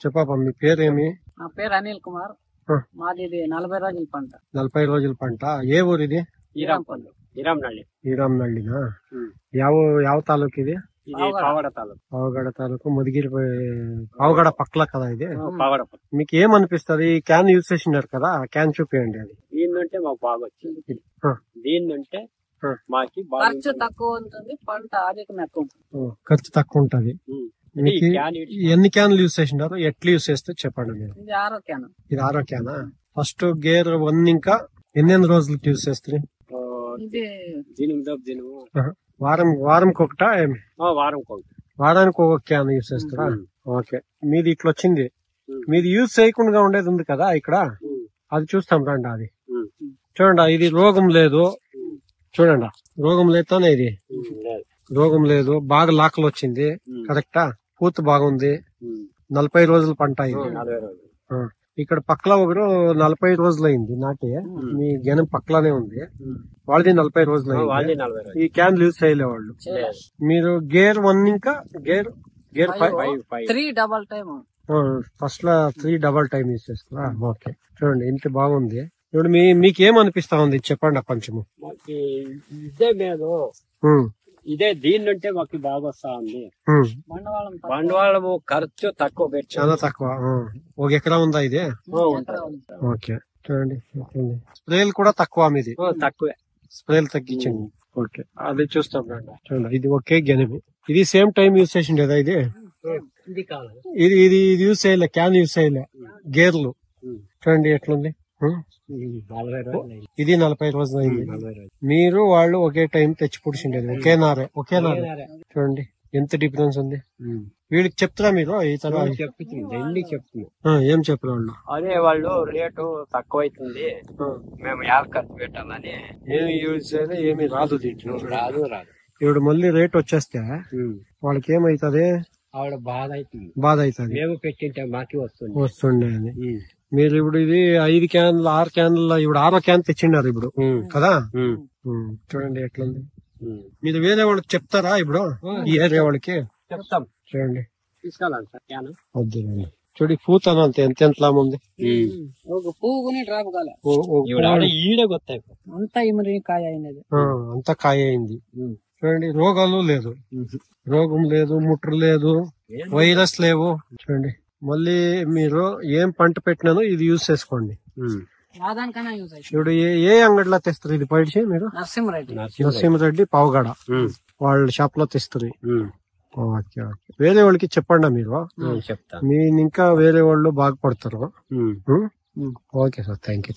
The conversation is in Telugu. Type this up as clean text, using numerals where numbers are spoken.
చెప్పప్ప మీ పేరేమి? నా పేరు అనిల్ కుమార్. మాది ఇది 40 రోజుల పంట. 40 రోజుల పంట. ఏ ఊరు ఇది? ఈరాంనಳ್ಳಿనా? ಯಾವ ತಾಲೂಕು ఇది? పావగడ తాలూకు మధుగిరి పావగడ పక్కల కదా ఇది. మీకు ఏమనిపిస్తుంది? క్యాన్ యూజ్ చేసినారు కదా, క్యాన్ చూపియండి. అది దీన్నంటే మాకు బాగా వచ్చింది. దీన్నంటే మాకి ఖర్చు తక్కువ ఉంటుంది, పంట అధికం ఎక్కువ ఉంటుంది. ఖర్చు తక్కువ ఉంటది. ఎన్ని క్యాన్లు యూజ్ చేసినారు? ఎట్లా యూజ్ చేస్తే చెప్పండి మీరు. ఇది 6వ క్యాన్. ఇది 6వ క్యానా? ఫస్ట్ గేర్ 1 ఇంకా ఎన్ని రోజులకి యూజ్ చేస్తారు? వారంకి ఒకట? వారానికి ఒక క్యాన్ యూజ్ చేస్తారా? ఓకే. మీది ఇట్లా వచ్చింది. మీది యూజ్ చేయకుండా ఉండేది ఉంది కదా ఇక్కడ, అది చూస్తాం రండి. అది చూడండి, ఇది రోగం లేదు. చూడండి, రోగం లేదనే, ఇది రోగం లేదు. బాగా లాకలు వచ్చింది. కరెక్టా? పూత బాగుంది. 40 రోజుల పంట ఇది. ఇక్కడ పక్కల ఒకరు 40 రోజులు అయింది నాటి. మీ గెనం పక్కలనే ఉంది. వాళ్ళది 40 రోజులు అయింది. ఈ క్యాన్ యూజ్ చేయలే వాళ్ళు. మీరు గేర్ 1 ఇంకా గేర్ 3 డబల్ టైమ్. ఫస్ట్ లో 3 డబల్ టైమ్ యూజ్ చేస్తారా? ఓకే. చూడండి, ఇంత బాగుంది. ఇప్పుడు మీకు ఏమనిపిస్తా ఉంది చెప్పండి కొంచెము. ఇదే మీద ఇదే దీన్నంటే మాకు బాగా వస్తా ఉంది. బండవాళము ఖర్చు తక్కువ పెట్టి, చాలా తక్కువ. 1 ఎకరా ఉందా ఇది? ఓకే. చూడండి, స్ప్రేలు కూడా తక్కువ. మీది తక్కువే, స్ప్రేలు తగ్గించండి. ఓకే, అది చూస్తాం. చూడండి, ఇది ఒకే గెనమి. ఇది సేమ్ టైం యూజ్ చేసిండేదా? ఇది ఇది యూజ్ చేయలే, క్యాన్ యూజ్ చేయలే. గేర్లు చూడండి ఎట్లుంది. ఇది 40 రోజులు అయింది. మీరు వాళ్ళు ఒకే టైం తెచ్చి పుడిచిండేది. ఒకే నారే. చూడండి ఎంత డిఫరెన్స్ ఉంది. వీళ్ళకి చెప్తారా మీరు? ఈ తర్వాత చెప్తున్నా. ఏం చెప్పరా వాళ్ళు? అదే వాళ్ళు రేటు తక్కువ అవుతుంది, మేము యాభై ఖర్చు పెట్టాలని. ఏమి యూజ్ చేయాలి, ఏమి రాదు దీంట్లో. రాదు. ఇప్పుడు మళ్ళీ రేట్ వచ్చేస్తే వాళ్ళకి ఏమైతుంది? ఆవిడ బాధ అవుతుంది. మేము పెట్టింటే మాకి వస్తుండే అని. మీరు ఇప్పుడు ఇది 5 క్యాన్లు 6 క్యాన్ల, ఇప్పుడు 6వ క్యాన్ తెచ్చిండారు ఇప్పుడు కదా. చూడండి ఎట్లుంది. మీరు వేరే వాళ్ళకి చెప్తారా ఇప్పుడు? ఈ ఏరియా వాళ్ళకి చెప్తాం. చూడండి, తీసుకెళ్ళాలి. చూడండి పూత అంతే, ఎంత లాభం ఉంది. పువ్వుని డ్రాప్ కాలే, ఈడ గొత్తాయి. అంతా ఇమరి కాయ అయినది. అంతా కాయ అయింది. చూడండి, రోగాలు లేదు, రోగం లేదు, ముట్ర లేదు, వైరస్ లేవు. చూడండి, మళ్ళీ మీరు ఏం పంట పెట్టినానో ఇది యూజ్ చేసుకోండి. ఇప్పుడు ఏ అంగడిలో తెస్తారు ఇది? పడిచి మీరు నరసింహరెడ్డి పావుగడ వాళ్ళ షాప్ లో తెస్తారు. ఓకే. వేరే వాళ్ళకి చెప్పండి మీరు. చెప్తా. మీ ఇంకా వేరే వాళ్ళు బాగుపడతారు. Okay sir, thank you.